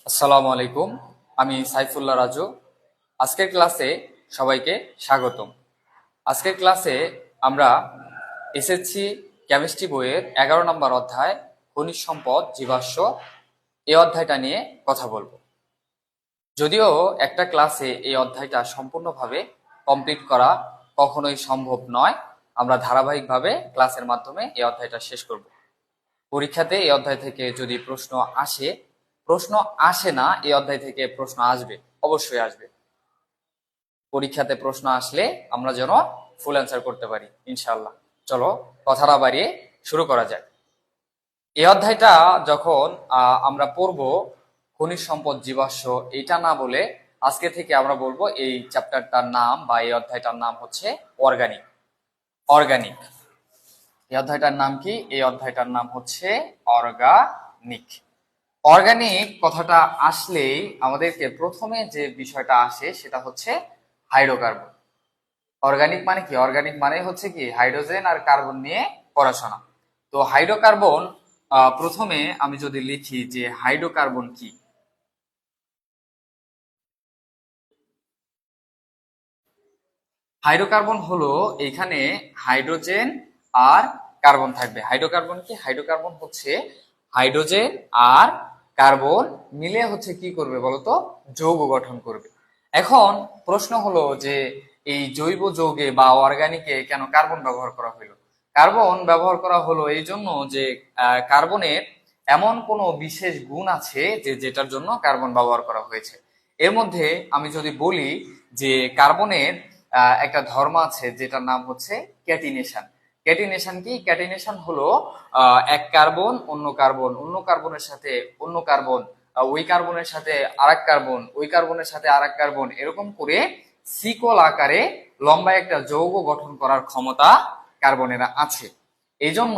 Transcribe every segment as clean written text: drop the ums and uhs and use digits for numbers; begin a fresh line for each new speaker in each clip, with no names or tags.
আসসালামু আলাইকুম। আমি সাইফুল্লাহ রাজু। আজকের ক্লাসে সবাইকে স্বাগতম। আজকের ক্লাসে আমরা এসএসসি কেমিস্ট্রি বইয়ের 11 নম্বর অধ্যায় খনিজ সম্পদ জীবাশ্ম এই অধ্যায়টা নিয়ে কথা বলবো। যদিও একটা ক্লাসে এই অধ্যায়টা সম্পূর্ণভাবে কমপ্লিট করা কখনোই সম্ভব নয়, আমরা ধারাবাহিকভাবে ক্লাসের মাধ্যমে এই অধ্যায়টা শেষ করব। পরীক্ষাতে এই অধ্যায় থেকে যদি প্রশ্ন আসে না, এই অধ্যায় থেকে প্রশ্ন আসবে, অবশ্যই আসবে। পরীক্ষাতে প্রশ্ন আসলে আমরা যেন ফুল অ্যান্সার করতে পারি ইনশাআল্লাহ। চলো কথা না বাড়িয়ে শুরু করা যাক। এই অধ্যায়টা যখন আমরা পড়বো খনিজ সম্পদ জীবাশ্ম, এটা না বলে আজকে থেকে আমরা বলবো এই চ্যাপ্টারটার নাম বা এই অধ্যায়টার নাম হচ্ছে অর্গানিক। অর্গানিক এই অধ্যায়টার নাম কি? এই অধ্যায়টার নাম হচ্ছে অর্গানিক। অর্গানিক কথাটা আসলেই আমাদেরকে প্রথমে যে বিষয়টা আসে সেটা হচ্ছে হাইড্রোকার্বন। অর্গানিক মানে কি? অর্গানিক মানে হচ্ছে কি হাইড্রোজেন আর কার্বন নিয়ে পড়াশোনা। তো হাইড্রোকার্বন, প্রথমে আমি যদি লিখি যে হাইড্রোকার্বন কি, হাইড্রোকার্বন হলো এখানে হাইড্রোজেন আর কার্বন থাকবে। হাইড্রোকার্বন কি? হাইড্রোকার্বন হচ্ছে হাইড্রোজেন আর কার্বন মিলে হচ্ছে কি করবে বলতো? যৌগ গঠন করবে। এখন প্রশ্ন হলো যে এই জৈব যৌগে বা অর্গানিকে কেন কার্বন ব্যবহার করা হলো? কার্বন ব্যবহার করা হলো এই জন্য যে কার্বনের এমন কোনো বিশেষ গুণ আছে যেটার জন্য কার্বন ব্যবহার করা হয়েছে। এর মধ্যে আমি যদি বলি যে কার্বনের একটা ধর্ম আছে যেটার নাম হচ্ছে ক্যাটিনেশন। ক্যাটিনেশন কি? ক্যাটিনেশন হলো এক কার্বন অন্য কার্বনের সাথে অন্য কার্বন, ওই কার্বনের সাথে আরেক কার্বন, ওই কার্বনের সাথে আরেক কার্বন, এরকম করে সিকল আকারে লম্বা একটা যৌগ গঠন করার ক্ষমতা কার্বনের আছে। এই জন্য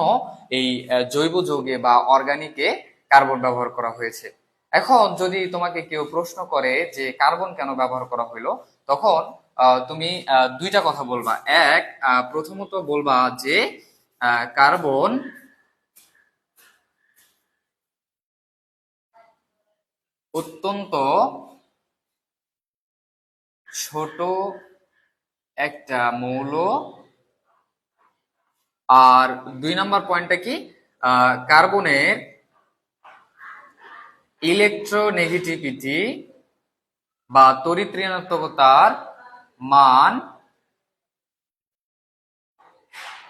এই জৈব যৌগে বা অর্গানিকে কার্বন ব্যবহার করা হয়েছে। এখন যদি তোমাকে কেউ প্রশ্ন করে যে কার্বন কেন ব্যবহার করা হইলো, তখন তুমি দুইটা কথা বলবা। এক, প্রথমত বলবা যে কার্বন অত্যন্ত ছোট একটা মৌল। আর দুই নাম্বার পয়েন্টটা কি? কার্বনের ইলেকট্রোনেগেটিভিটি বা তড়িৎ ঋণাত্মকতার মান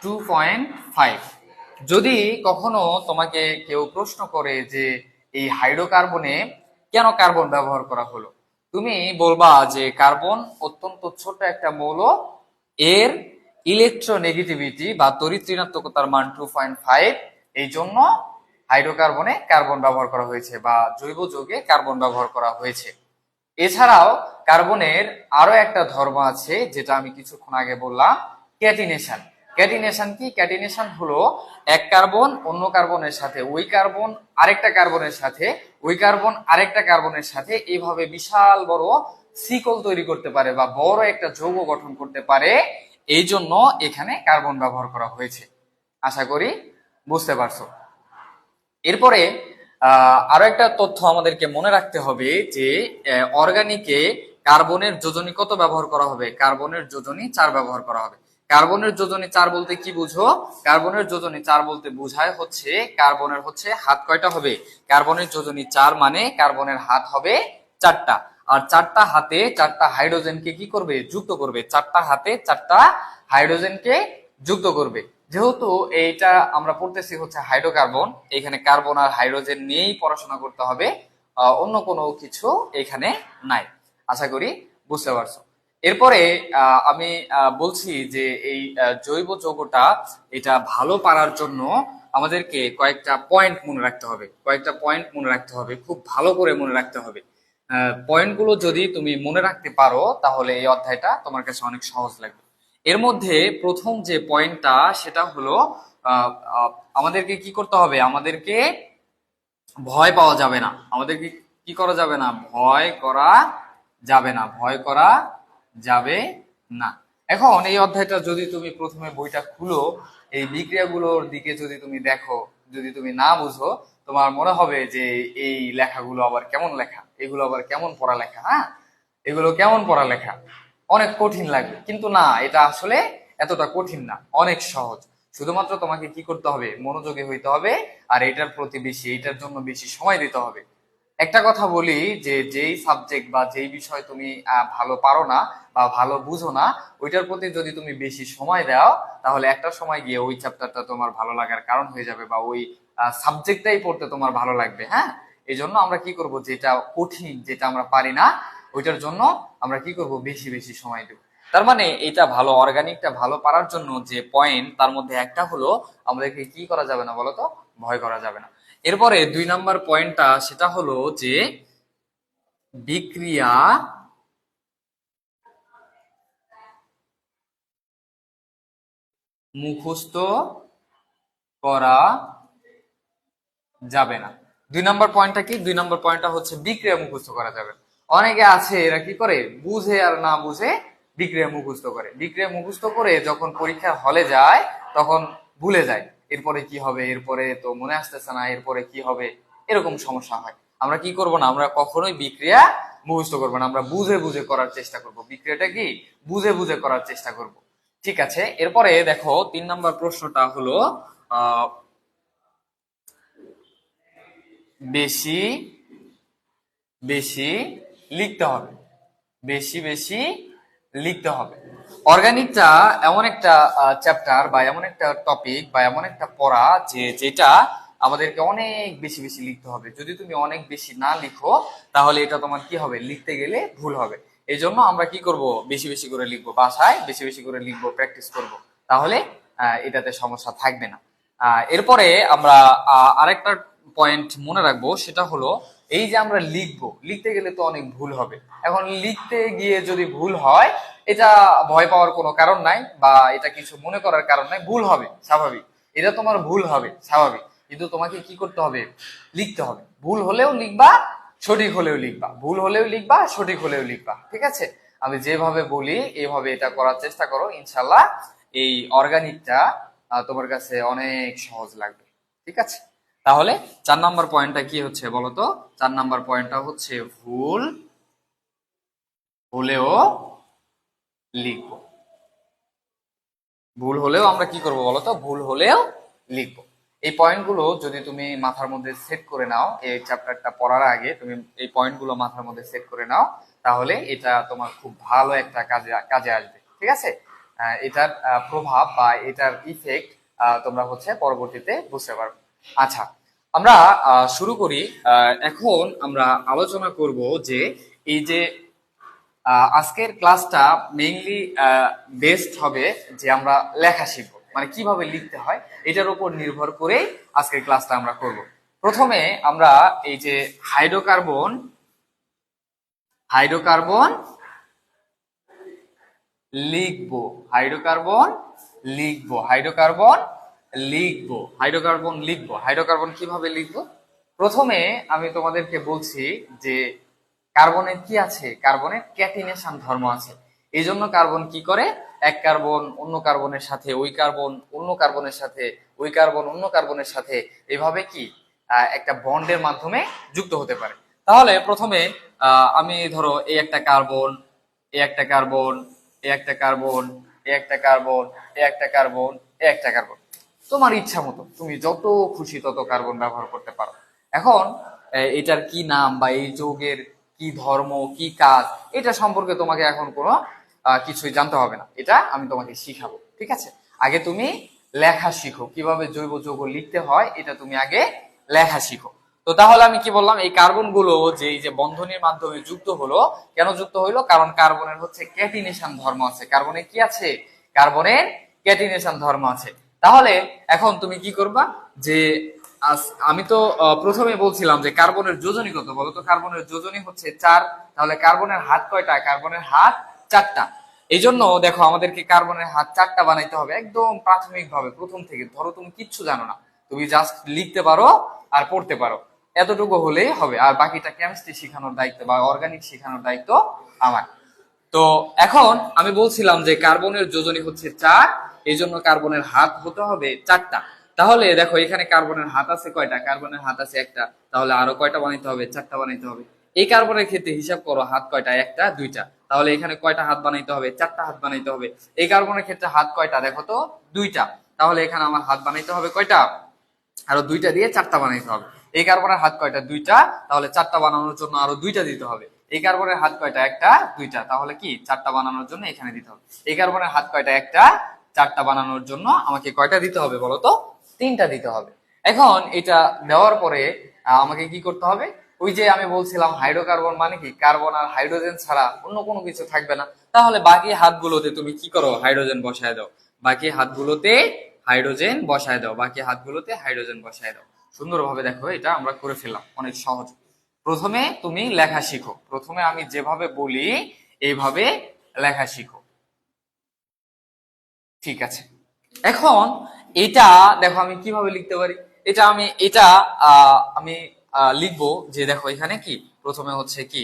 2.5। যদি কখনো তোমাকে কেউ প্রশ্ন করে যে এই হাইড্রোকার্বনে কেন কার্বন ব্যবহার করা হলো, তুমি বলবা যে কার্বন অত্যন্ত ছোট একটা মৌল, এর ইলেকট্রোনেগেটিভিটি বা তড়িৎ ঋণাত্মকতার মান 2.5, এই জন্য হাইড্রোকার্বনে কার্বন ব্যবহার করা হয়েছে বা জৈব যৌগে কার্বন ব্যবহার করা হয়েছে। এছাড়াও কার্বনের আরো একটা ধর্ম আছে যেটা আমি কিছুক্ষণ আগে বললাম, ক্যাটিনেশন। ক্যাটিনেশন কি? ক্যাটিনেশন হলো এক কার্বন অন্য কার্বনের সাথে, ওই কার্বন আরেকটা কার্বনের সাথে, ওই কার্বন আরেকটা কার্বনের সাথে এইভাবে বিশাল বড় সিকল তৈরি করতে পারে বা বড় একটা যৌগ গঠন করতে পারে। এই জন্য এখানে কার্বন ব্যবহার করা হয়েছে। আশা করি বুঝতে পারছো। এরপরে আরো একটা তথ্য আমাদেরকে মনে রাখতে হবে যে অর্গানিকে কার্বনের যোজনী কত ব্যবহার করা হবে? কার্বনের যোজনী 4 ব্যবহার করা হবে। কার্বনের যোজনী 4 বলতে কি বুঝো? কার্বনের যোজনী 4 বলতে বোঝায় হচ্ছে কার্বনের হচ্ছে হাত কয়টা হবে? কার্বনের যোজনী 4 মানে কার্বনের হাত হবে 4টা। আর 4টা হাতে 4টা হাইড্রোজেনকে কি করবে? যুক্ত করবে। 4টা হাতে 4টা হাইড্রোজেনকে যুক্ত করবে। যেহেতু এইটা আমরা পড়তেছি হচ্ছে হাইড্রোকার্বন, এখানে কার্বন আর হাইড্রোজেন নিয়েই পড়াশোনা করতে হবে, অন্য কোনো কিছু এখানে নাই। আশা করি বুঝতে পারছো। এরপরে আমি বলছি যে এই জৈব যৌগটা এটা ভালো পারার জন্য আমাদেরকে কয়েকটা পয়েন্ট মনে রাখতে হবে। কয়েকটা পয়েন্ট মনে রাখতে হবে, খুব ভালো করে মনে রাখতে হবে। পয়েন্টগুলো যদি তুমি মনে রাখতে পারো তাহলে এই অধ্যায়টা তোমার কাছে অনেক সহজ লাগবে। এর মধ্যে প্রথম যে পয়েন্টটা সেটা হলো আহ, আহ, আমাদেরকে কি করতে হবে? আমাদেরকে ভয় পাওয়া যাবে না। আমাদেরকে কি করা যাবে না? ভয় করা যাবে না। ভয় করা যাবে না। এখন এই অধ্যায়টা যদি তুমি প্রথমে বইটা খুলো, এই বিক্রিয়াগুলোর দিকে যদি তুমি দেখো, যদি তুমি না বুঝো, তোমার মনে হবে যে এই লেখাগুলো আবার কেমন লেখা, এগুলো আবার কেমন পড়ালেখা, হ্যাঁ এগুলো কেমন পড়ালেখা, অনেক কঠিন লাগবে। কিন্তু না, এটা আসলে এতটা কঠিন না, অনেক সহজ। শুধুমাত্র তোমাকে কি করতে হবে, মনোযোগী হইতে হবে, আর এটার প্রতি বেশি, এটার জন্য বেশি সময় দিতে হবে। একটা কথা বলি, যে যেই সাবজেক্ট বা যেই বিষয় তুমি ভালো পারো না বা ভালো বুঝো না, ওইটার প্রতি যদি তুমি বেশি সময় দাও, তাহলে একটা সময় গিয়ে ওই চ্যাপ্টারটা তোমার ভালো লাগার কারণ হয়ে যাবে, বা ওই সাবজেক্টটাই পড়তে তোমার ভালো লাগবে। হ্যাঁ, এই জন্য আমরা কি করব, যেটা কঠিন, যেটা আমরা পারি না, ওইটার জন্য আমরা কি করব, বেশি বেশি সময় দেব। তার মানে এটা ভালো, অর্গানিকটা ভালো পারার জন্য যে পয়েন্ট, তার মধ্যে একটা হলো আমাদেরকে কি করা যাবে না বলতো, ভয় করা যাবে না। এরপরে 2 নম্বর পয়েন্টটা, সেটা হলো যে বিক্রিয়া মুখস্থ করা যাবে না। 2 নম্বর পয়েন্টটা কি, 2 নম্বর পয়েন্টটা হচ্ছে বিক্রিয়া মুখস্থ করা যাবে না। অনেকে আছে এরা কি করে, বুঝে আর না বুঝে বিক্রিয়া মুখস্থ করে, বিক্রিয়া মুখস্থ করে যখন পরীক্ষার হলে যায় তখন ভুলে যায়, এরপরে কি হবে, এরপরে তো মনে আসতেছে না, এরপরে কি হবে, এরকম সমস্যা হয়। আমরা কি করব না, আমরা কখনোই বিক্রিয়া মুখস্থ করবো না, আমরা বুঝে বুঝে করার চেষ্টা করব, বিক্রিয়াটা কি বুঝে বুঝে করার চেষ্টা করব। ঠিক আছে, এরপরে দেখো 3 নম্বর প্রশ্নটা হলো আহ বেশি বেশি লিখতে হবে, বেশি বেশি লিখতে হবে। অর্গানিকটা এমন একটা চ্যাপ্টার বা এমন একটা টপিক বা এমন একটা পড়া, যে যেটা আমাদেরকে অনেক বেশি বেশি লিখতে হবে। যদি তুমি অনেক বেশি না লিখো, তাহলে এটা তোমার কি হবে, লিখতে গেলে ভুল হবে। এই জন্য আমরা কি করব, বেশি বেশি করে লিখবো, বাসায় বেশি বেশি করে লিখবো, প্র্যাকটিস করব, তাহলে এটাতে সমস্যা থাকবে না। এরপরে আমরা আরেকটা পয়েন্ট মনে রাখবো, সেটা হলো এই যে আমরা লিখবো, লিখতে গেলে তো অনেক ভুল হবে। এখন লিখতে গিয়ে যদি ভুল হয়, এটা ভয় পাওয়ার কোনো কারণ নাই, বা এটা কিছু মনে করার কারণ নাই, ভুল হবে স্বাভাবিক, এটা তোমার ভুল হবে স্বাভাবিক। কিন্তু তোমাকে কি করতে হবে, লিখতে হবে। ভুল হলেও লিখবা, সঠিক হলেও লিখবা, ভুল হলেও লিখবা, সঠিক হলেও লিখবা। ঠিক আছে, আমি যেভাবে বলি এইভাবে এটা করার চেষ্টা করো, ইনশাল্লাহ এই অর্গানিকটা তোমার কাছে অনেক সহজ লাগবে। ঠিক আছে, তাহলে 4 নম্বর পয়েন্টটা কি হচ্ছে বলতো, 4 নম্বর পয়েন্টটা হচ্ছে ভুল হলেও লিখবো। ভুল হলেও আমরা কি করব বলতো, ভুল হলেও লিখবো। এই পয়েন্টগুলো যদি তুমি মাথার মধ্যে সেট করে নাও, এই চ্যাপ্টারটা পড়ার আগে তুমি এই পয়েন্টগুলো মাথার মধ্যে সেট করে নাও, তাহলে এটা তোমার খুব ভালো একটা কাজে কাজে আসবে। ঠিক আছে, এটার প্রভাব বা এটার ইফেক্ট তোমরা হচ্ছে পরবর্তীতে বুঝতে পারবে। আচ্ছা, আমরা শুরু করি। এখন আমরা আলোচনা করব যে এই যে আজকের ক্লাসটা মেইনলি বেসড হবে যে আমরা লেখা শিখবো, মানে কিভাবে লিখতে হয়, এটার উপর নির্ভর করে আজকের ক্লাসটা আমরা করব। প্রথমে আমরা এই যে হাইড্রোকার্বন হাইড্রোকার্বন লিখবো, হাইড্রোকার্বন লিখবো, হাইড্রোকার্বন লিখবো, হাইড্রোকার্বন লিখবো। হাইড্রোকার্বন কিভাবে লিখবো, প্রথমে আমি তোমাদেরকে বলছি যে কার্বনের কি আছে, কার্বনের ক্যাটিনেশন ধর্ম আছে। এই জন্য কার্বন কি করে, এক কার্বন অন্য কার্বনের সাথে, ওই কার্বন অন্য কার্বনের সাথে, ওই কার্বন অন্য কার্বনের সাথে, এভাবে কি একটা বন্ডের মাধ্যমে যুক্ত হতে পারে। তাহলে প্রথমে আমি ধরো এই একটা কার্বন, এই একটা কার্বন, এই একটা কার্বন, এই একটা কার্বন, এই একটা কার্বন, এই একটা কার্বন, তোমার ইচ্ছা মতো তুমি যত খুশি তত কার্বন ব্যবহার করতে পারো। এখন এটার কি নাম বা এই যৌগের কি ধর্ম, কি কাজ, এটা সম্পর্কে তোমাকে এখন কোনো কিছুই জানতে হবে না, এটা আমি তোমাকে শিখাবো। ঠিক আছে, আগে তুমি লেখা শিখো, কিভাবে জৈব যৌগ লিখতে হয়, এটা তুমি আগে লেখা শিখো। তো তাহলে আমি কি বললাম, এই কার্বন গুলো যে এই যে বন্ধনীর মাধ্যমে যুক্ত হলো, কেন যুক্ত হইলো, কারণ কার্বনের হচ্ছে ক্যাটিনেশন ধর্ম আছে। কার্বনের কি আছে, কার্বনের ক্যাটিনেশন ধর্ম আছে। তাহলে এখন তুমি কি করবা, যে আমি তো প্রথমে বলছিলাম যে কার্বনের যোজনী কত বলো তো, কার্বনের যোজনী হচ্ছে 4। তাহলে কার্বনের হাত কয়টা, কার্বনের হাত 4টা। এই জন্য দেখো আমাদেরকে কার্বনের হাত 4টা বানাইতে হবে, একদম প্রাথমিক ভাবে, প্রথম থেকে। ধরো তুমি কিচ্ছু জানো না, তুমি জাস্ট লিখতে পারো আর পড়তে পারো, এতটুকু হলেই হবে। আর বাকিটা কেমিস্ট্রি শেখানোর দায়িত্ব বা অর্গানিক শেখানোর দায়িত্ব আমার। তো এখন আমি বলছিলাম যে কার্বনের যোজনী হচ্ছে 4, এই জন্য কার্বনের হাত হতে হবে 4টা। তাহলে দেখো এখানে কার্বনের হাত আছে কয়টা? কার্বনের হাত আছে একটা, তাহলে আরো কয়টা বানাইতে হবে? 4টা বানাইতে হবে। এই কার্বনের ক্ষেত্রে হিসাব করো হাত কয়টা? একটা, দুইটা। তাহলে এখানে কয়টা হাত বানাইতে হবে? 4টা হাত বানাইতে হবে। এই কার্বনের ক্ষেত্রে হাত কয়টা দেখো তো? দুইটা। তাহলে এখানে আমার হাত বানাইতে হবে কয়টা? আরো দুইটা দিয়ে 4টা বানাইতে হবে। এই কার্বনের হাত কয়টা? দুইটা। তাহলে 4টা বানানোর জন্য আরো দুইটা দিতে হবে। এই কার্বনের হাত কয়টা? একটা, দুইটা। তাহলে কি 4টা বানানোর জন্য এখানে দিতে হবে। এই কার্বনের হাত কয়টা? একটা। 4টা বানানোর জন্য আমাকে কয়টা দিতে হবে বলো তো? 3টা দিতে হবে। এখন এটা দেওয়ার পরে আমাকে কি করতে হবে? ওই যে আমি বলছিলাম হাইড্রোকার্বন মানে কি, কার্বন আর হাইড্রোজেন ছাড়া অন্য কোনো কিছু থাকবে না। তাহলে বাকি হাতগুলোতে তুমি কি করো? হাইড্রোজেন বসায় দাও। বাকি হাতগুলোতে হাইড্রোজেন বসায় দাও। বাকি হাতগুলোতে হাইড্রোজেন বসায় দাও। সুন্দরভাবে দেখো এটা আমরা করে ফেললাম, অনেক সহজ। প্রথমে তুমি লেখা শিখো। প্রথমে আমি যেভাবে বলি এইভাবে লেখা শিখো। ঠিক আছে। এখন এটা দেখো আমি কিভাবে লিখতে পারি। আমি লিখবো যে দেখো এখানে কি প্রথমে হচ্ছে কি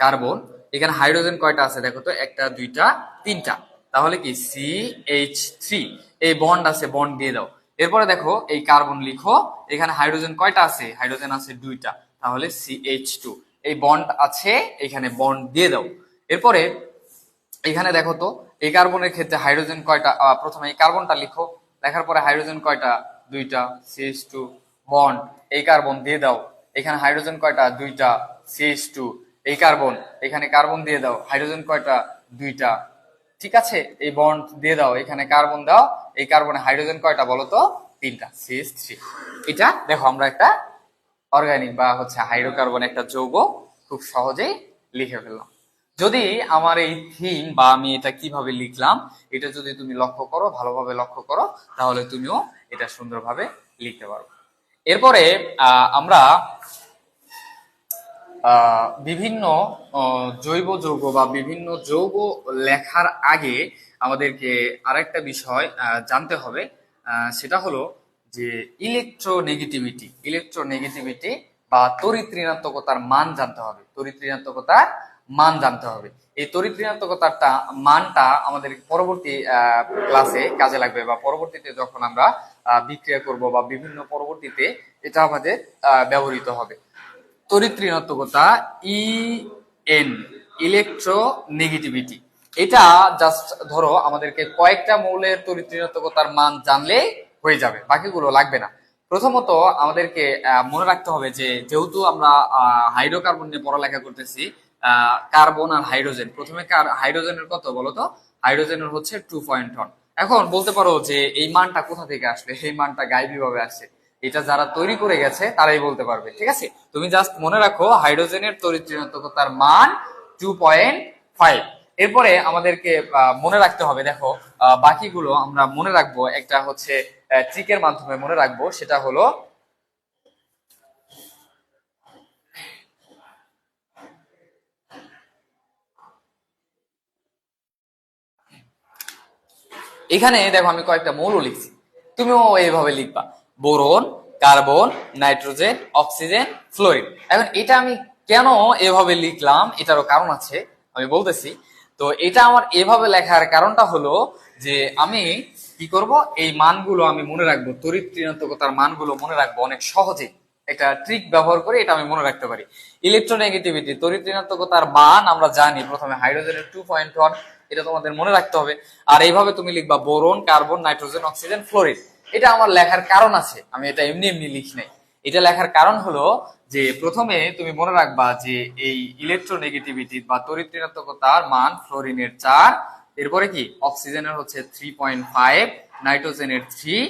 কার্বন। এখানে হাইড্রোজেন কয়টা আছে দেখো তো? একটা, দুইটা, তিনটা। তাহলে কি CH3, এই বন্ড আছে, বন্ড দিয়ে দাও। এরপরে দেখো এই কার্বন লিখো। এখানে হাইড্রোজেন কয়টা আছে? হাইড্রোজেন আছে দুইটা, তাহলে CH2, এই বন্ড আছে, এখানে বন্ড দিয়ে দাও। এরপরে এখানে দেখো তো এই কার্বনের ক্ষেত্রে হাইড্রোজেন কয়টা? প্রথমে এই কার্বনটা লিখো। লেখার পরে হাইড্রোজেন কয়টা? দুইটা, CH2, বন্ড, এই কার্বন দিয়ে দাও। এখানে হাইড্রোজেন কয়টা? দুইটা, CH2, এই কার্বন, এখানে কার্বন দিয়ে দাও। হাইড্রোজেন কয়টা? দুইটা। ঠিক আছে, এই বন্ড দিয়ে দাও, এখানে কার্বন দাও। এই কার্বনে হাইড্রোজেন কয়টা বলো তো? তিনটা, CH3। এটা দেখো আমরা একটা অর্গানিক বা হচ্ছে হাইড্রোকার্বন একটা যৌগ খুব সহজেই লিখে ফেললাম। যদি আমার এই থিম বা আমি এটা কিভাবে লিখলাম এটা যদি তুমি লক্ষ্য করো, ভালোভাবে লক্ষ্য করো, তাহলে তুমিও এটা সুন্দরভাবে লিখতে পারো। এরপরে আমরা বিভিন্ন জৈব যৌগ বা বিভিন্ন যৌগ লেখার আগে আমাদেরকে আরেকটা বিষয় জানতে হবে। সেটা হলো যে ইলেকট্রোনেগেটিভিটি বা তড়িৎ ঋণাত্মকতার মান জানতে হবে। তড়িৎ ঋণাত্মকতার মান জানতে হবে। এই তড়িৎ ঋণাত্মকতারটা মানটা আমাদের পরবর্তী ক্লাসে কাজে লাগবে, বা পরবর্তীতে যখন আমরা বিক্রিয়া করব বা বিভিন্ন পরবর্তীতে এটা আমাদের ব্যবহৃত হবে। তড়িৎ ঋণাত্মকতা, EN, ইলেকট্রোনেগেটিভিটি। এটা জাস্ট ধরো আমাদেরকে কয়েকটা মৌলের তড়িৎ ঋণাত্মকতার মান জানলে হয়ে যাবে, বাকিগুলো লাগবে না। প্রথমত আমাদেরকে মনে রাখতে হবে যে যেহেতু আমরা হাইড্রোকার্বন নিয়ে পড়ালেখা করতেছি, কার্বন আর হাইড্রোজেন, প্রথমে হাইড্রোজেনের কত বলতো? হাইড্রোজেনের হচ্ছে 2.1। এখন বলতে পারো যে এই মানটা কোথা থেকে আসবে? এই মানটা গাইবীভাবে আসছে, এটা যারা তৈরি করে গেছে তারাই বলতে পারবে। ঠিক আছে, তুমি জাস্ট মনে রাখো হাইড্রোজেনের তড়িৎ ঋণাত্মকতার মান 2.5। এরপরে আমাদেরকে মনে রাখতে হবে, দেখো বাকিগুলো আমরা মনে রাখবো একটা হচ্ছে ট্রিকের মাধ্যমে মনে রাখবো। সেটা হলো এখানে দেখো আমি কয়েকটা মৌল লিখছি, তুমিও এইভাবে লিখবা। Boron, carbon, nitrogen, oxygen, fluorine. এখন এটা আমি কেন এভাবে লিখলাম এটারও কারণ আছে, আমি বলতেছি। তো এটা আমার এভাবে লেখার কারণটা হলো যে আমি কি করব, এই মানগুলো আমি মনে রাখবো, তড়িৎ ঋণাত্মকতার মানগুলো মনে রাখবো অনেক সহজেই। একটা ট্রিক ব্যবহার করে এটা আমি মনে রাখতে পারি। ইলেকট্রোনেগেটিভিটি, তড়িৎ ঋণাত্মকতার মান আমরা জানি, প্রথমে হাইড্রোজেনের 2.1, এটা তোমাদের মনে রাখতে হবে। আর এইভাবে তুমি লিখবা boron, carbon, nitrogen, oxygen, fluorine. এটা আমার লেখার কারণ আছে, আমি এটা এমনি এমনি লিখি নাই। এটা লেখার কারণ হলো যে প্রথমে তুমি মনে রাখবা যে এই ইলেকট্রোনেগেটিভিটি বা তড়িৎ ঋণাত্মকতার মান ফ্লোরিনের 4, এরপরে কি অক্সিজেনের হচ্ছে 3.5, নাইট্রোজেনের 3,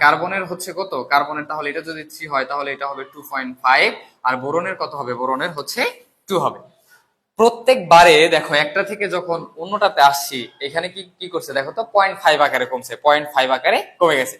কার্বনের হচ্ছে কত? কার্বনের তাহলে এটা যদি 3 হয় তাহলে এটা হবে 2.5, আর বোরনের কত হবে? বোরনের হচ্ছে 2 হবে। প্রত্যেকবারে দেখো একটা থেকে যখন অন্যটাতে আসছি, এখানে কি কি করছে দেখো তো? 0.5 আকারে কমছে, 0.5 আকারে কমে গেছে।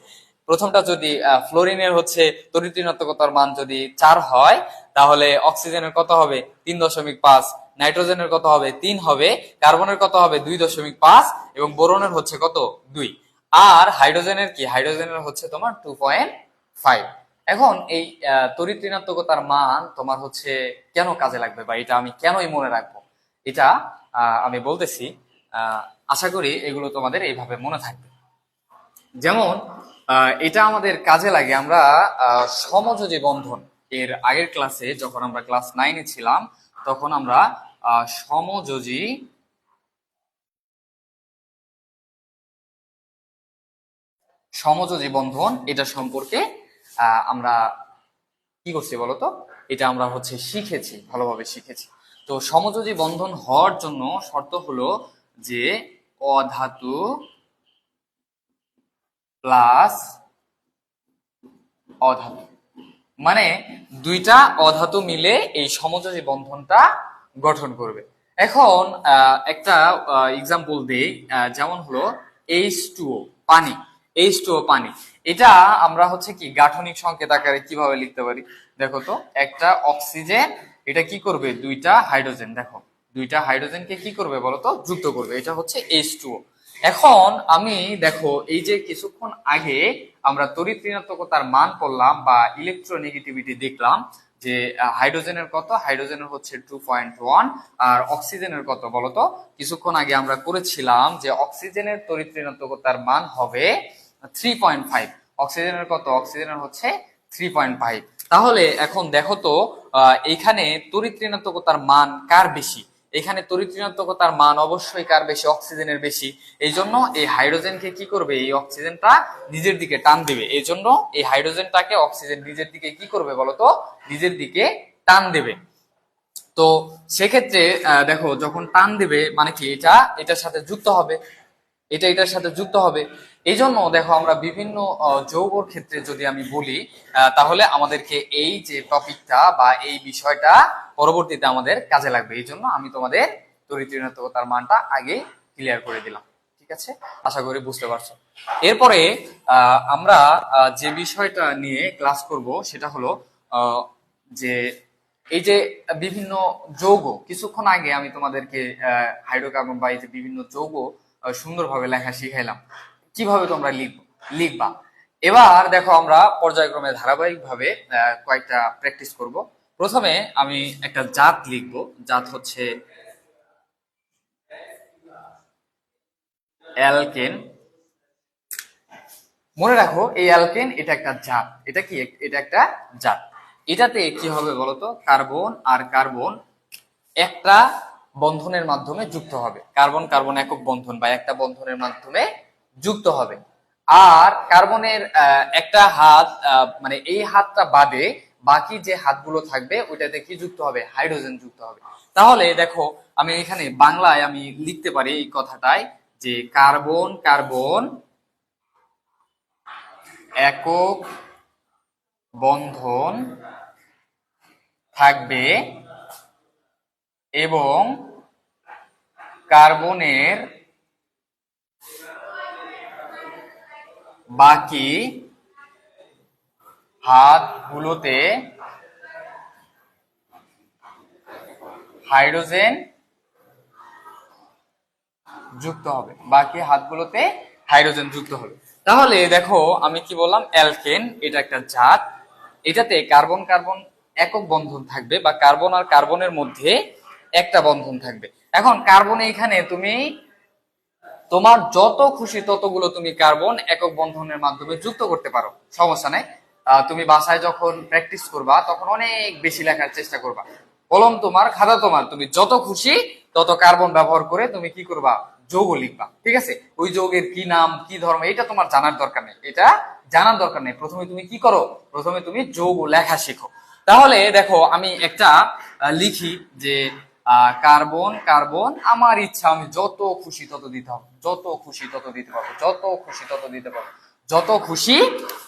প্রথমটা যদি ফ্লোরিনের হচ্ছে তড়িৎ ঋণাত্মকতার মান যদি 4 হয়, তাহলে অক্সিজেনের কত হবে? 3.5, নাইট্রোজেনের কত হবে? 3 হবে, কার্বনের কত হবে? 2.5, এবং বোরনের হচ্ছে কত? 2। আর হাইড্রোজেনের কি? হাইড্রোজেনের হচ্ছে তোমার 2.5। এখন এই তড়িৎ ঋণাত্মকতার মান তোমার হচ্ছে কেন কাজে লাগবে, বা এটা আমি কেনই মনে রাখবো? এটা আমি বলতেছি। আশা করি এগুলো তোমাদের এইভাবে মনে থাকবে। যেমন এটা আমাদের কাজে লাগে, আমরা সমযোজী বন্ধন এর আগের ক্লাসে যখন আমরা ক্লাস 9-এ ছিলাম তখন আমরা সমযোজী সমযোজী বন্ধন এটা সম্পর্কে আমরা কি করছি বলতো, এটা আমরা হচ্ছে শিখেছি, ভালোভাবে শিখেছি। তো সমযোজী বন্ধন হওয়ার জন্য শর্ত হলো যে অধাতু প্লাস অধাতু, মানে দুইটা অধাতু মিলে এই সমযোজী বন্ধনটা গঠন করবে। এখন একটা এক্সাম্পল দেই, যেমন হলো H2O পানি। H2O পানি, এটা আমরা হচ্ছে কি গাঠনিক সংকেত আকারে কিভাবে লিখতে পারি দেখো তো। একটা অক্সিজেন, এটা কি করবে, দুইটা হাইড্রোজেন, দেখো দুইটা হাইড্রোজেনকে কি করবে বলতো, যুক্ত করবে, এটা হচ্ছে H2O। এখন আমি দেখো এই যে কিছুক্ষণ আগে আমরা তড়িৎ ঋণাত্মকতার মান করলাম বা ইলেকট্রোনেগেটিভিটি দেখলাম যে হাইড্রোজেনের কত, হাইড্রোজেনের হচ্ছে 2.1, আর অক্সিজেনের কত বলতো। কিছুক্ষণ আগে আমরা করেছিলাম যে অক্সিজেনের তড়িৎ ঋণাত্মকতার মান হবে 3.5। অক্সিজেনের কত, অক্সিজেনের হচ্ছে 3.5। তাহলে এখন দেখো তো এইখানে তড়িৎ ঋণাত্মকতার মান কার বেশি, এখানে তড়িৎ ঋণাত্মকতার মান অবশ্যই কার বেশি, অক্সিজেনের বেশি। এই জন্য এই হাইড্রোজেনকে কি করবে, এই অক্সিজেনটা নিজের দিকে টান দিবে। এই জন্য এই হাইড্রোজেনটাকে অক্সিজেন নিজের দিকে কি করবে বলতো, নিজের দিকে টান দেবে। তো সেক্ষেত্রে দেখো যখন টান দেবে মানে কি, এটা এটার সাথে যুক্ত হবে, এটা এটার সাথে যুক্ত হবে। এই জন্য দেখো আমরা বিভিন্ন যৌগর ক্ষেত্রে যদি আমি বলি তাহলে আমাদেরকে এই যে টপিকটা বা এই বিষয়টা পরবর্তীতে আমাদের কাজে লাগবে। এই জন্য আমি তোমাদের তড়িৎ ঋণাত্মকতার মানটা আগে ক্লিয়ার করে দিলাম। ঠিক আছে, আশা করি বুঝতে পারছো। এরপরে আমরা যে বিষয়টা নিয়ে ক্লাস করব সেটা হলো যে এই যে বিভিন্ন যৌগ, কিছুক্ষণ আগে আমি তোমাদেরকে হাইড্রোকার্বন বা এই যে বিভিন্ন যৌগ সুন্দরভাবে লেখা শিখাইলাম, কিভাবে তোমরা লিখবা। এবার দেখো আমরা পর্যায়ক্রমে ধারাবাহিকভাবে কয়েকটা প্র্যাকটিস করব। প্রথমে আমি একটা জাত লিখব, জাত হচ্ছে অ্যালকেন। মনে রাখো এই অ্যালকেন এটা একটা জাত, এটা কি, এটা একটা জাত। এটাতে কি হবে বলতো, কার্বন আর কার্বন একটা বন্ধনের মাধ্যমে যুক্ত হবে, কার্বন কার্বন একক বন্ধন বা একটা বন্ধনের মাধ্যমে যুক্ত হবে। আর কার্বনের একটা হাত মানে এই হাতটা বাদে বাকি যে হাতগুলো থাকবে ওইটাতে কি যুক্ত হবে, হাইড্রোজেন যুক্ত হবে। তাহলে দেখো আমি এখানে বাংলায় আমি লিখতে পারি এই কথাটাই যে কার্বন কার্বন একক বন্ধন থাকবে এবং কার্বনের বাকি হাতগুলোতে হাইড্রোজেন যুক্ত হবে, বাকি হাতগুলোতে হাইড্রোজেন যুক্ত হবে। তাহলে দেখো আমি কি বললাম, অ্যালকেন এটা একটা জাত, এটাতে কার্বন কার্বন একক বন্ধন থাকবে বা কার্বন আর কার্বনের মধ্যে একটা বন্ধন থাকবে। এখন কার্বনে এখানে তুমি তোমার যত খুশি ততগুলো তুমি কার্বন একক বন্ধনের মাধ্যমে যুক্ত করতে পারো, সমস্যা নেই। তুমি বাসায় যখন প্র্যাকটিস করবা তখন অনেক বেশি লেখার চেষ্টা করবা, কলম তোমার খাতা তোমার, তুমি যত খুশি তত কার্বন ব্যবহার করে তুমি কি করবা, যৌগ লিখবা। ঠিক আছে, ওই যৌগের কি নাম কি ধর্ম এটা তোমার জানার দরকার নেই, এটা জানার দরকার নেই। প্রথমে তুমি কি করো, প্রথমে তুমি যৌগ লেখা শেখো। তাহলে দেখো আমি একটা লিখি যে কার্বন কার্বন আমার ইচ্ছা, আমি যত খুশি তত দিতে হবে, যত খুশি তত দিতে পারবো, যত খুশি তত দিতে পারবো, যত খুশি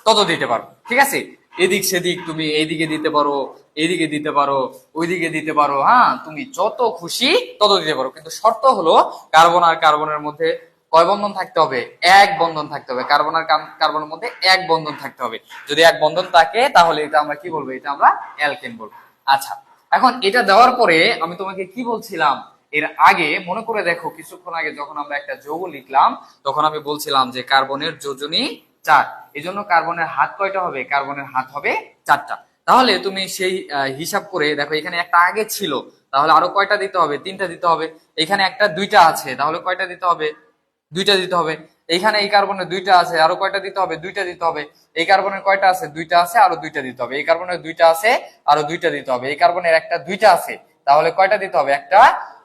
তত দিতে পারো। ঠিক আছে, এদিক সেদিক তুমি এইদিকে দিতে পারো, এইদিকে দিতে পারো, ওইদিকে দিতে পারো, হ্যাঁ তুমি যত খুশি তত দিতে পারো। কিন্তু শর্ত হলো কার্বন আর কার্বনের মধ্যে কয় বন্ধন থাকতে হবে, এক বন্ধন থাকতে হবে। কার্বন আর কার্বনের মধ্যে এক বন্ধন থাকতে হবে। যদি এক বন্ধন থাকে তাহলে এটা আমরা কি বলবো, এটা আমরা অ্যালকেন বলবো। আচ্ছা, এখন এটা দেওয়ার পরে আমি তোমাকে কি বলছিলাম, এর আগে মনে করে দেখো কিছুক্ষণ আগে যখন আমরা একটা যৌগ লিখলাম তখন আমি বলছিলাম যে কার্বনের যোজনী 4, এই জন্য কার্বনের হাত কয়টা হবে, কার্বনের হাত হবে 4টা। তাহলে তুমি সেই হিসাব করে দেখো এখানে একটা আগে ছিল, তাহলে আরো কয়টা দিতে হবে? তিনটা দিতে হবে। এখানে একটা দুইটা আছে, তাহলে কয়টা দিতে হবে? দুইটা দিতে হবে। এইখানে এই কার্বনের দুইটা আছে, আরো কয়টা দিতে হবে? দুইটা দিতে হবে। এই কার্বনের কয়টা আছে? দুইটা আছে, আরো দুইটা দিতে হবে। এই কার্বনের দুইটা আছে, আরো দুইটা দিতে হবে। এই কার্বনের একটা দুইটা আছে, তাহলে কয়টা দিতে হবে? একটা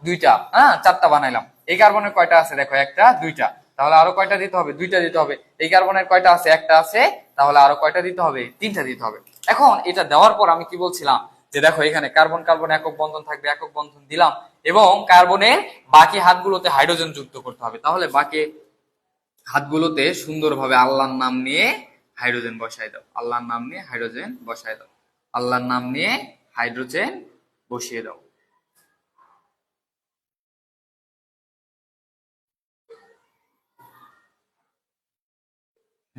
দুইটা, হ্যাঁ, চারটা বানাইলাম। এই কার্বনের কয়টা আছে? দেখো একটা দুইটা, তাহলে আরো কয়টা দিতে হবে? দুইটা দিতে হবে। এই কার্বনের কয়টা আছে? একটা আছে, তাহলে আরো কয়টা দিতে হবে? তিনটা দিতে হবে। এখন এটা দেওয়ার পর আমি কি বলছিলাম যে দেখো এখানে কার্বন কার্বন একক বন্ধন থাকবে, একক বন্ধন দিলাম, এবং কার্বনের বাকি হাতগুলোতে হাইড্রোজেন যুক্ত করতে হবে। তাহলে বাকি হাতগুলোতে সুন্দরভাবে আল্লাহর নাম নিয়ে হাইড্রোজেন বসাই দাও, আল্লাহর নাম নিয়ে হাইড্রোজেন বসাই দাও, আল্লাহর নাম নিয়ে হাইড্রোজেন বসিয়ে দাও।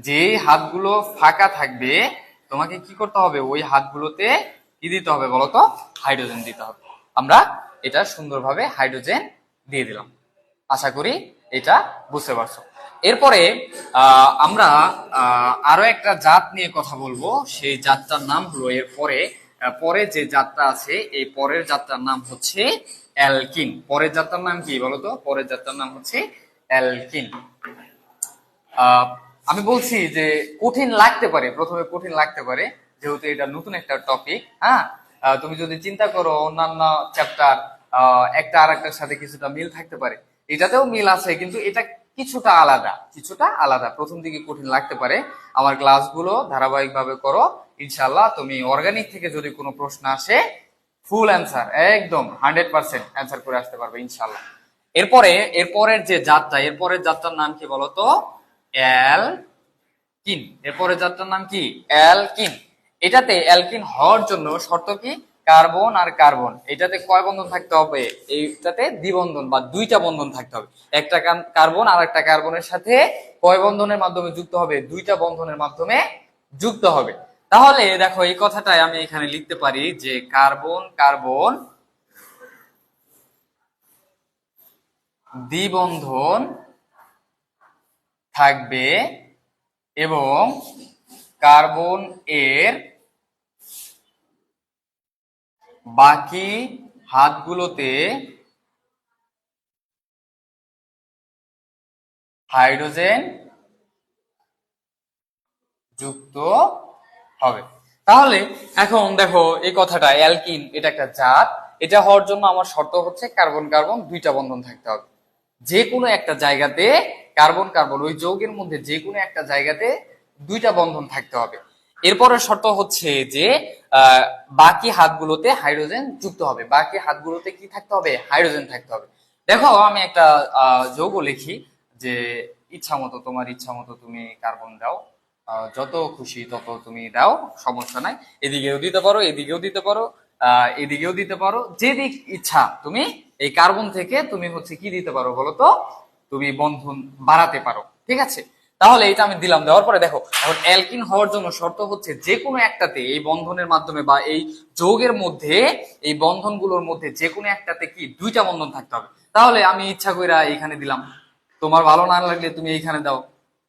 যে হাতগুলো ফাঁকা থাকবে তোমাকে কি করতে হবে? ওই হাতগুলোতে কি দিতে হবে বলতো? হাইড্রোজেন দিতে হবে। আমরা এটা সুন্দরভাবে হাইড্রোজেন দিয়ে দিলাম। আশা করি এটা বুঝতে পারছো। এরপরে আমরা আরো একটা জাত নিয়ে কথা বলবো। সেই জাতটার নাম হলো, এরপরে পরে যে জাতটা আছে, এই পরের জাতটার নাম হচ্ছে অ্যালকিন। পরের জাতটার নাম কি বলতো? পরের জাতটার নাম হচ্ছে অ্যালকিন। আহ, আমি বলছি যে কঠিন লাগতে পারে, প্রথমে কঠিন লাগতে পারে, যেহেতু এটা নতুন একটা টপিক। হ্যাঁ, তুমি যদি চিন্তা করো অন্যান্য চ্যাপ্টার একটা আর একটার সাথে কিছুটা মিল থাকতে পারে, এটাতেও মিল আছে, কিন্তু এটা কিছুটা আলাদা, কিছুটা আলাদা। প্রথম দিকে কঠিন লাগতে পারে। আমার ক্লাসগুলো ধারাবাহিকভাবে করো, ইনশাল্লাহ তুমি অর্গানিক থেকে যদি কোনো প্রশ্ন আসে ফুল অ্যান্সার, একদম 100% অ্যান্সার করে আসতে পারবে ইনশাল্লাহ। এরপরের যে জাতটা, এরপরের জাতটার নাম কি বলতো? অ্যালকিন। এরপরের জাতটার নাম কি? অ্যালকিন। এটাতে অ্যালকিন হওয়ার জন্য শর্ত কি? কার্বন আর কার্বন, এটাতে কয় বন্ধন থাকতে হবে? এইটাতে দ্বিবন্ধন বা দুইটা বন্ধন থাকতে হবে। একটা কার্বন আর একটা কার্বনের সাথে কয় বন্ধনের মাধ্যমে যুক্ত হবে? দুইটা বন্ধনের মাধ্যমে যুক্ত হবে। তাহলে দেখো এই কথাটাই আমি এখানে লিখতে পারি যে কার্বন কার্বন দ্বিবন্ধন থাকবে, এবং কার্বন এর বাকি হাতগুলোতে হাইড্রোজেন যুক্ত হবে। তাহলে এখন দেখো এই কথাটা, অ্যালকিন এটা একটা জাত, এটা হওয়ার জন্য আমার শর্ত হচ্ছে কার্বন কার্বন দুইটা বন্ধন থাকতে হবে। যে কোনো একটা জায়গাতে কার্বন কার্বন, ওই যৌগের মধ্যে যে কোনো একটা জায়গাতে দুইটা বন্ধন থাকতে হবে। এরপরের শর্ত হচ্ছে যে বাকি হাতগুলোতে হাইড্রোজেন যুক্ত হবে। বাকি হাতগুলোতে কি থাকতে হবে? হাইড্রোজেন থাকতে হবে। দেখো আমি একটা যৌগ লিখি, যে ইচ্ছা মতো, তোমার ইচ্ছা মতো তুমি কার্বন দাও, যত খুশি তত তুমি দাও, সমস্যা নাই। এদিকেও দিতে পারো, এদিকেও দিতে পারো, এদিকেও দিতে পারো, যেদিক ইচ্ছা তুমি এই কার্বন থেকে তুমি হচ্ছে কি দিতে পারো বলো তো? তুমি বন্ধন বাড়াতে পারো, ঠিক আছে? তাহলে এটা আমি দিলাম। দেওয়ার পরে দেখো এখন অ্যালকিন হওয়ার জন্য শর্ত হচ্ছে যে কোনো একটাতে এই বন্ধনের মাধ্যমে বা এই যৌগের মধ্যে, এই বন্ধনগুলোর মধ্যে যে কোনো একটাতে কি দুইটা বন্ধন থাকতে হবে। তাহলে আমি ইচ্ছা কইরা এইখানে দিলাম, তোমার ভালো না লাগলে তুমি এইখানে দাও,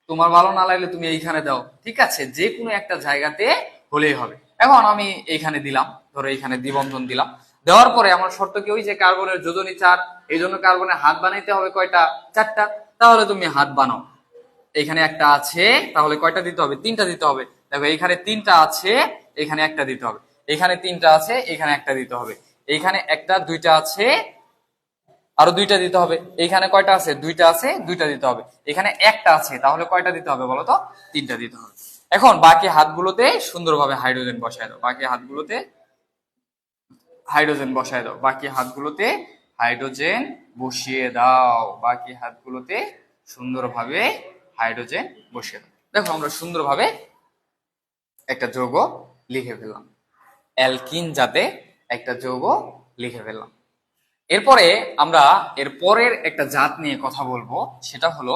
তোমার ভালো না লাগলে তুমি এইখানে দাও, ঠিক আছে? যে কোনো একটা জায়গাতে হলেই হবে। এখন আমি এইখানে দিলাম, ধরো এইখানে দ্বিবন্ধন দিলাম। দেওয়ার পরে আমার শর্ত কি? ওই যে কার্বনের যোজনী 4, এই জন্য কার্বনের হাত বানাইতে হবে কয়টা? 4টা। তাহলে তুমি হাত বানাও। এখানে একটা আছে, তাহলে কয়টা দিতে হবে? 3টা দিতে হবে। দেখো এখানে 3টা আছে, এখানে একটা দিতে হবে। এখানে 3টা আছে, এখানে একটা দিতে হবে। এইখানে একটা দুইটা আছে, আরো দুইটা দিতে হবে। এখানে কয়টা আছে? দুইটা আছে, দুইটা দিতে হবে। এখানে একটা আছে, তাহলে কয়টা দিতে হবে বলতো? 3টা দিতে হবে। এখন বাকি হাতগুলোতে সুন্দরভাবে হাইড্রোজেন বসায় দাও, বাকি হাতগুলোতে হাইড্রোজেন বসায় দাও, বাকি হাতগুলোতে হাইড্রোজেন বসিয়ে দাও, বাকি হাতগুলোতে সুন্দরভাবে হাইড্রোজেন বসিয়ে দাও। দেখো আমরা সুন্দরভাবে একটা যৌগ লিখে ফেললাম, অ্যালকিন জাতে একটা যৌগ লিখে ফেললাম। এরপরে আমরা এর পরের একটা জাত নিয়ে কথা বলবো, সেটা হলো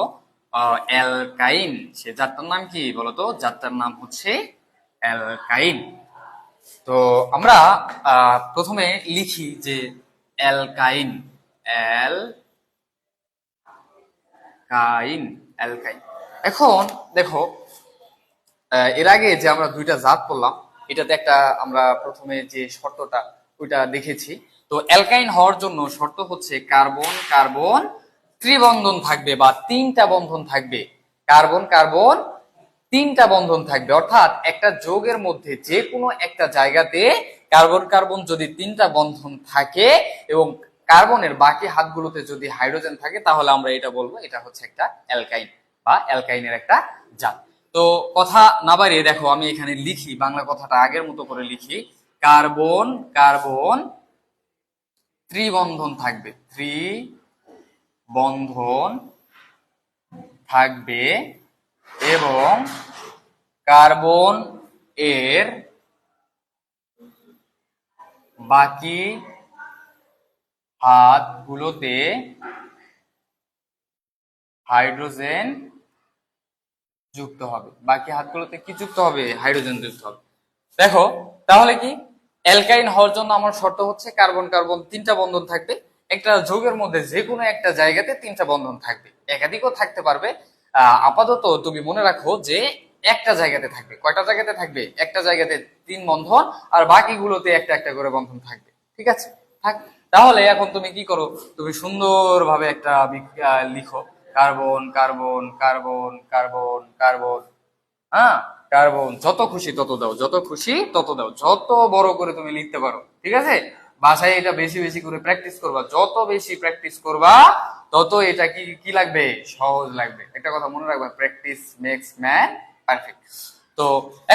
অ্যালকাইন। সে জাতটার নাম কি বলতো? জাতটার নাম হচ্ছে অ্যালকাইন। তো আমরা প্রথমে লিখি যে অ্যালকাইন, অ্যালকাইন, অ্যালকাইন। এখন দেখো এর আগে যে আমরা দুইটা জাত করলাম, এটাতে একটা আমরা প্রথমে যে শর্তটা ওইটা দেখেছি। তো অ্যালকাইন হওয়ার জন্য শর্ত হচ্ছে কার্বন কার্বন ত্রিবন্ধন থাকবে বা তিনটা বন্ধন থাকবে। কার্বন কার্বন তিনটা বন্ধন থাকবে, অর্থাৎ একটা যৌগের মধ্যে যে কোনো একটা জায়গাতে কার্বন কার্বন যদি তিনটা বন্ধন থাকে এবং কার্বনের বাকি হাতগুলোতে যদি হাইড্রোজেন থাকে, তাহলে আমরা এটা বলবো এটা হচ্ছে একটা অ্যালকাইন বা অ্যালকাইনের একটা জাত। তো কথা না বাড়িয়ে দেখো আমি এখানে লিখি, বাংলা কথাটা আগের মতো করে লিখি। কার্বন কার্বন ত্রিবন্ধন থাকবে, ত্রিবন্ধন থাকবে এবং কার্বন এর বাকি হাতগুলোতে হাইড্রোজেন যুক্ত হবে। বাকি হাতগুলোতে কি যুক্ত হবে? হাইড্রোজেন যুক্ত হবে। দেখো তাহলে কি অ্যালকাইন হওয়ার জন্য আমার শর্ত হচ্ছে কার্বন কার্বন তিনটা বন্ধন থাকবে, একটা যৌগের মধ্যে যে কোনো একটা জায়গাতে তিনটা বন্ধন থাকবে, একাধিকও থাকতে পারবে। আপাতত তুমি মনে রাখো যে একটা জায়গাতে থাকবে। কয়টা জায়গাতে থাকবে? একটা জায়গাতে তিন বন্ধন, আর বাকিগুলোতে একটা একটা করে বন্ধন থাকবে। ঠিক আছে, থাক। তাহলে এখন তুমি কি করো, তুমি সুন্দরভাবে একটা লিখো, carbon carbon carbon carbon carbon. হ্যাঁ, কার্বন যত খুশি তত দাও, যত খুশি তত দাও, যত বড় করে তুমি লিখতে পারো। ঠিক আছে, বাসায় এটা বেশি বেশি করে প্র্যাকটিস করবা, যত বেশি প্র্যাকটিস করবা তত এটা কি কি লাগবে? সহজ লাগবে। একটা কথা মনে রাখবা, প্র্যাকটিস মেক্স ম্যান পারফেক্ট। তো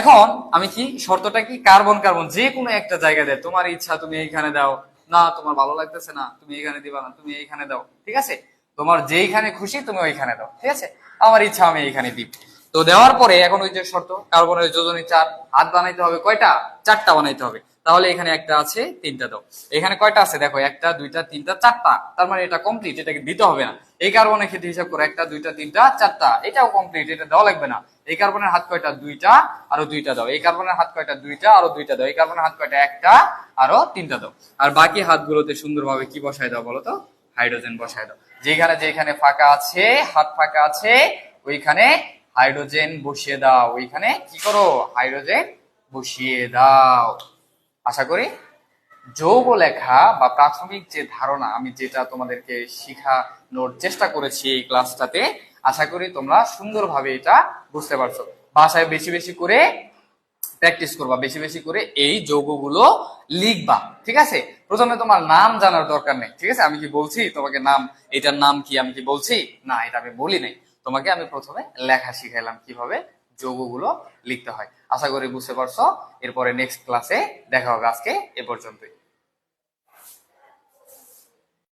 এখন আমি কি শর্তটা কি, কার্বন কার্বন যে কোনো একটা জায়গা দেয়, তোমার ইচ্ছা তুমি এইখানে দাও, না তোমার ভালো লাগতেছে না তুমি এখানে দিবা না, তুমি এইখানে দাও। ঠিক আছে, তোমার যেইখানে খুশি তুমি ওইখানে দাও। ঠিক আছে, আমার ইচ্ছা আমি এইখানে দিব। তো দেওয়ার পরে এখন ওই যে শর্ত, কার্বনের যোজনী 4, হাত বানাইতে হবে কয়টা? 4টা বানাইতে হবে। তাহলে এখানে একটা আছে, 3টা দাও। এখানে কয়টা আছে দেখো, 1টা 2টা 3টা 4টা, তার মানে এটা কমপ্লিট, এটাকে দিতে হবে না। এই কার্বনের ক্ষেত্রে হিসাব করো, 1টা 2টা 3টা 4টা, এটাও কমপ্লিট, এটা দেওয়া লাগবে না। এই কার্বনের হাত কয়টা? 2টা, আরো 2টা দাও। এই কার্বনের হাত কয়টা? 2টা, আরো 2টা দাও। এই কার্বনের হাত কয়টা? 1টা, আরো 3টা দাও। আর বাকি হাতগুলোতে সুন্দরভাবে কি বসায় দাও বলো তো? হাইড্রোজেন বসায় দাও। যেখানে যেখানে ফাঁকা আছে, হাত ফাঁকা আছে, ওইখানে হাইড্রোজেন বসিয়ে দাও। ওইখানে কি করো? হাইড্রোজেন বসিয়ে দাও। আশা করি যৌগ লেখা বা প্রাথমিক যে ধারণা আমি যেটা তোমাদেরকে শেখানোর চেষ্টা করেছি এই ক্লাসটাতে, আশা করি তোমরা সুন্দরভাবে এটা বুঝতে পারছো। বাসায় বেশি বেশি করে প্র্যাকটিস করবা, বেশি বেশি করে এই যৌগগুলো লিখবা। ঠিক আছে, প্রথমে তোমার নাম জানার দরকার নেই। ঠিক আছে, আমি কি বলছি তোমাকে নাম, এটার নাম কি আমি কি বলছি? না, এটা আমি বলি নাই। তোমাকে আমি প্রথমে লেখা শিখাইলাম কিভাবে যৌগগুলো লিখতে হয়। আশা করি বুঝতে পারছো। এরপরে নেক্সট ক্লাসে দেখা হবে। আজকে এ পর্যন্তই।